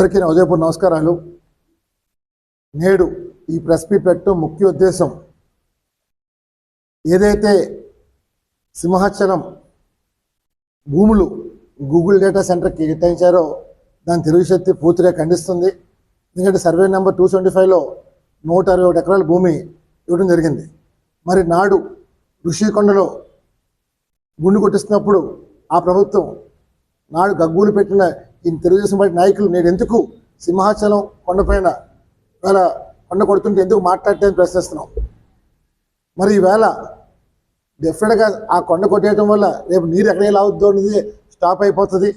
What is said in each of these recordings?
అందరికీ నా ఉదయపూర్ నమస్కారాలు. నేడు ఈ ప్రెస్ మీట్ పెట్టడం ముఖ్య ఉద్దేశం ఏదైతే సింహాచలం భూములు గూగుల్ డేటా సెంటర్కి కేటాయించారో దాని తెలుగు శక్తి పూర్తిగా ఖండిస్తుంది. ఎందుకంటే సర్వే నెంబర్ 275లో 161 ఎకరాల భూమి ఇవ్వడం జరిగింది. మరి నాడు ఋషికొండలో గుండు కొట్టిస్తున్నప్పుడు ఆ ప్రభుత్వం నాడు గగ్గూలు పెట్టిన ఈ తెలుగుదేశం పార్టీ నాయకులు నేను ఎందుకు సింహాచలం కొండపైన ఇవాళ కొండ కొడుతుంటే ఎందుకు మాట్లాడటానికి ప్రశ్నిస్తున్నాం. మరి ఈవేళ డెఫినెట్గా ఆ కొండ కొట్టేయడం వల్ల రేపు నీరు ఎక్కడే లావుద్దో అనేది స్టాప్ అయిపోతుంది.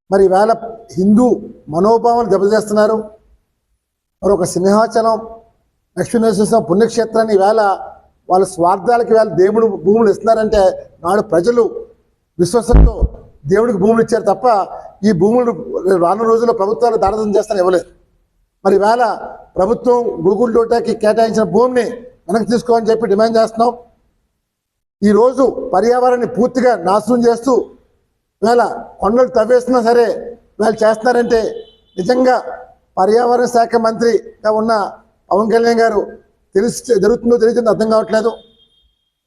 మరి ఈవేళ హిందూ మనోభావాలు దెబ్బతీస్తున్నారు. మరి ఒక సింహాచలం లక్ష్మీనరసింహ పుణ్యక్షేత్రాన్ని ఈవేళ వాళ్ళ స్వార్థాలకి వేళ దేవుడు భూములు ఇస్తున్నారంటే నాడు ప్రజలు విశ్వాసంతో దేవుడికి భూములు ఇచ్చారు తప్ప ఈ భూములు రానున్న రోజుల్లో ప్రభుత్వాలు దానదం చేస్తారని ఇవ్వలేదు. మరి ఈవేళ ప్రభుత్వం గూగుల్ డేటాకి కేటాయించిన భూమిని వెనక్కి తీసుకోవాలని చెప్పి డిమాండ్ చేస్తున్నాం. ఈరోజు పర్యావరణాన్ని పూర్తిగా నాశనం చేస్తూ ఈవేళ కొండలు తవ్వేస్తున్నా సరే వీళ్ళు చేస్తున్నారంటే నిజంగా పర్యావరణ శాఖ మంత్రిగా ఉన్న పవన్ కళ్యాణ్ గారు జరుగుతుందో తెలియదు అర్థం కావట్లేదు.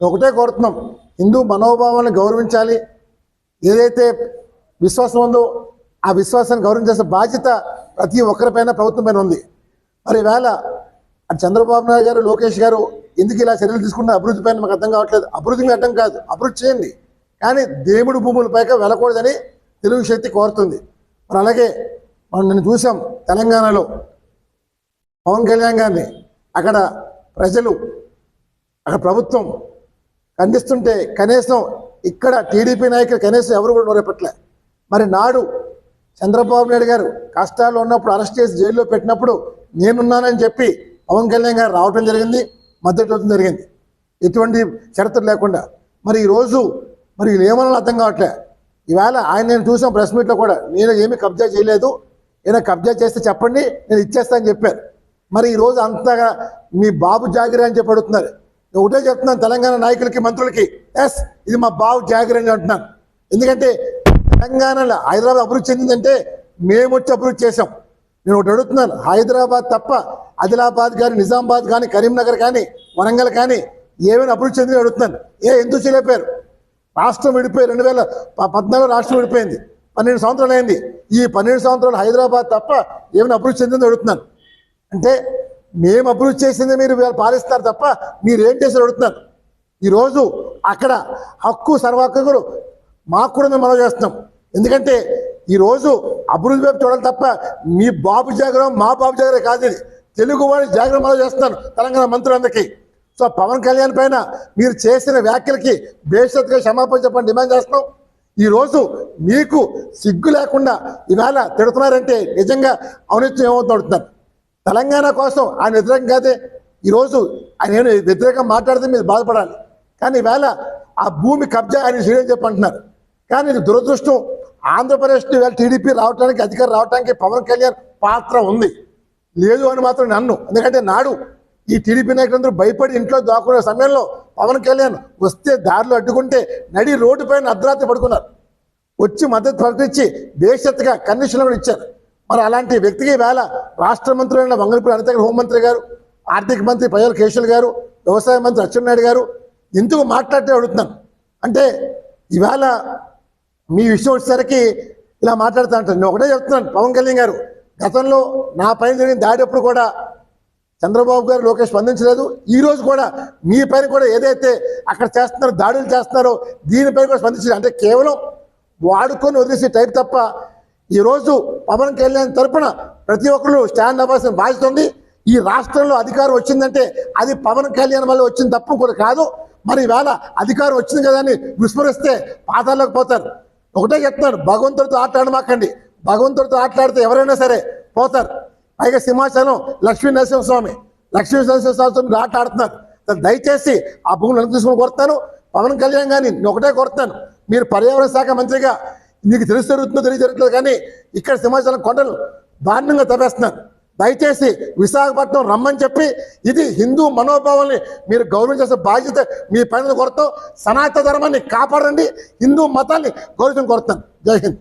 ఒకటే కోరుతున్నాం, హిందూ మనోభావాలను గౌరవించాలి. ఏదైతే విశ్వాసం ఉందో ఆ విశ్వాసాన్ని గౌరవించాల్సిన బాధ్యత ప్రతి ఒక్కరిపైన ప్రభుత్వం పైన ఉంది. మరి ఈవేళ చంద్రబాబు నాయుడు గారు లోకేష్ గారు ఎందుకు ఇలా చర్యలు తీసుకున్న అభివృద్ధి పైన మాకు అర్థం కావట్లేదు. అభివృద్ధికి అర్థం కాదు, అభివృద్ధి చేయండి, కానీ దేవుడి భూములపైకి వెళ్ళకూడదని తెలుగు శక్తి కోరుతుంది. మరి అలాగే మనం నిన్ను చూసాం తెలంగాణలో పవన్ కళ్యాణ్ గారిని అక్కడ ప్రజలు అక్కడ ప్రభుత్వం ఖండిస్తుంటే కనీసం ఇక్కడ టీడీపీ నాయకులు కనీసం ఎవరు కూడా నోరెప్పట్లే. మరి నాడు చంద్రబాబు నాయుడు గారు కష్టాల్లో ఉన్నప్పుడు అరెస్ట్ చేసి జైల్లో పెట్టినప్పుడు నేనున్నానని చెప్పి పవన్ కళ్యాణ్ గారు రావటం జరిగింది, మద్దతు ఇవ్వడం జరిగింది, ఎటువంటి షరతులు లేకుండా. మరి ఈరోజు మరి ఏమన్నా అర్థం కావట్లే. ఈవేళ ఆయన నేను చూసాం ప్రెస్ మీట్లో కూడా, నేను ఏమీ కబ్జా చేయలేదు, ఏదైనా కబ్జా చేస్తే చెప్పండి నేను ఇచ్చేస్తానని చెప్పారు. మరి ఈరోజు అంతగా మీ బాబు జాగిరి అని చెప్పి అడుగుతున్నారు. ఒకటే చెప్తున్నాను తెలంగాణ నాయకులకి మంత్రులకి, ఎస్ ఇది మా బాబు జాగిరి అని అంటున్నాను. ఎందుకంటే తెలంగాణలో హైదరాబాద్ అభివృద్ధి చెందిందంటే మేము వచ్చి అభివృద్ధి చేసాం. నేను ఒకటి అడుగుతున్నాను, హైదరాబాద్ తప్ప ఆదిలాబాద్ కానీ నిజామాబాద్ కానీ కరీంనగర్ కానీ వరంగల్ కానీ ఏమైనా అభివృద్ధి చెంది అడుగుతున్నాను. ఎందుకు చేయలేపారు? రాష్ట్రం విడిపోయి 2014 రాష్ట్రం విడిపోయింది, 12 సంవత్సరాలు అయింది. ఈ 12 సంవత్సరాలు హైదరాబాద్ తప్ప ఏమైనా అభివృద్ధి చెందింది అడుగుతున్నాను. అంటే మేము అభివృద్ధి చేసింది మీరు పాలిస్తారు తప్ప మీరేం చేశారు అడుగుతున్నారు. ఈరోజు అక్కడ హక్కు సర్వహక్కులు మాకు కూడా మేము మనవి చేస్తున్నాం. ఎందుకంటే ఈరోజు అభివృద్ధి వైపు చూడాలి తప్ప మీ బాబు జాగ్రత్త మా బాబు జాగ్రత్త కాదు, ఇది తెలుగు వాడి జాగ్రత్త మనవి చేస్తున్నాను తెలంగాణ మంత్రులందరికీ. సో పవన్ కళ్యాణ్ పైన మీరు చేసిన వ్యాఖ్యలకి బేషరతుగా క్షమాపణ చెప్పని డిమాండ్ చేస్తున్నాం. ఈరోజు మీకు సిగ్గు లేకుండా ఈవేళ తిడుతున్నారంటే నిజంగా ఔన్నత్యం ఏమవుతుంది అడుగుతున్నారు. తెలంగాణ కోసం ఆయన వ్యతిరేకం కాదే. ఈరోజు ఆయన ఏమైనా వ్యతిరేకంగా మాట్లాడితే మీరు బాధపడాలి, కానీ ఈవేళ ఆ భూమి కబ్జా ఆయన చేయని చెప్పి అంటున్నారు. కానీ ఇది దురదృష్టం. ఆంధ్రప్రదేశ్లో ఈవేళ టీడీపీ రావడానికి అధికారం రావడానికి పవన్ కళ్యాణ్ పాత్ర ఉంది, లేదు అని మాత్రం నన్ను. ఎందుకంటే నాడు ఈ టీడీపీ నాయకులందరూ భయపడి ఇంట్లో దాక్కునే సమయంలో పవన్ కళ్యాణ్ వస్తే దారిలో అడ్డుకుంటే నడి రోడ్డు పైన అర్ధరాత్రి పడుకున్నారు. వచ్చి మద్దతు ప్రకటించి బేషరతుగా కండిషన్లు కూడా ఇచ్చారు. మరి అలాంటి వ్యక్తికి వేళ రాష్ట్ర మంత్రులైన వంగలపూడి అనిత గారు, హోంమంత్రి గారు, ఆర్థిక మంత్రి పయ్యావుల కేశవులు గారు, వ్యవసాయ మంత్రి అచ్చెన్నాయుడు గారు ఎందుకు మాట్లాడితే అడుగుతున్నాను. అంటే ఈవేళ మీ విషయం వచ్చేసరికి ఇలా మాట్లాడుతూ ఉంటాను. నేను ఒకటే చెప్తున్నాను, పవన్ కళ్యాణ్ గారు గతంలో నా పైన జరిగిన దాడప్పుడు కూడా చంద్రబాబు గారు లోకేష్ స్పందించలేదు. ఈరోజు కూడా మీ పైన కూడా ఏదైతే అక్కడ చేస్తున్నారో దాడులు చేస్తున్నారో దీనిపైన కూడా స్పందించలేదు. అంటే కేవలం వాడుకొని వదిలేసే టైప్ తప్ప ఈరోజు పవన్ కళ్యాణ్ తరఫున ప్రతి ఒక్కరు స్టాండ్ అవ్వాల్సిన బాధ్యత ఉంది. ఈ రాష్ట్రంలో అధికారం వచ్చిందంటే అది పవన్ కళ్యాణ్ వల్ల వచ్చింది తప్ప కూడా కాదు. మరి ఈవేళ అధికారం వచ్చింది కదా అని విస్మరిస్తే పాతాల్లోకి పోతారు. ఒకటే చెప్తున్నాను, భగవంతుడితో ఆటలాడమాకండి. భగవంతుడితో ఆటలాడితే ఎవరైనా సరే పోతారు. పైగా సింహాచలం లక్ష్మీనరసింహస్వామి మీరు ఆట ఆడుతున్నారు. దయచేసి ఆ భూములు వెనక్కి తీసుకుని కోరుతాను. పవన్ కళ్యాణ్ గారిని నేను ఒకటే కోరుతాను, మీరు పర్యావరణ శాఖ మంత్రిగా మీకు తెలుసు జరుగుతుందో తెలియజరుగుతుందో కానీ ఇక్కడ సింహాచలం కొండలు దారుణంగా తవ్వేస్తున్నారు. దయచేసి విశాఖపట్నం రమ్మని చెప్పి ఇది హిందూ మనోభావాల్ని మీరు గౌరవించాల్సిన బాధ్యత మీ పైన కోరుతాం. సనాతన ధర్మాన్ని కాపాడండి, హిందూ మతాన్ని గౌరవించడం కోరుతాను. జై హింద్.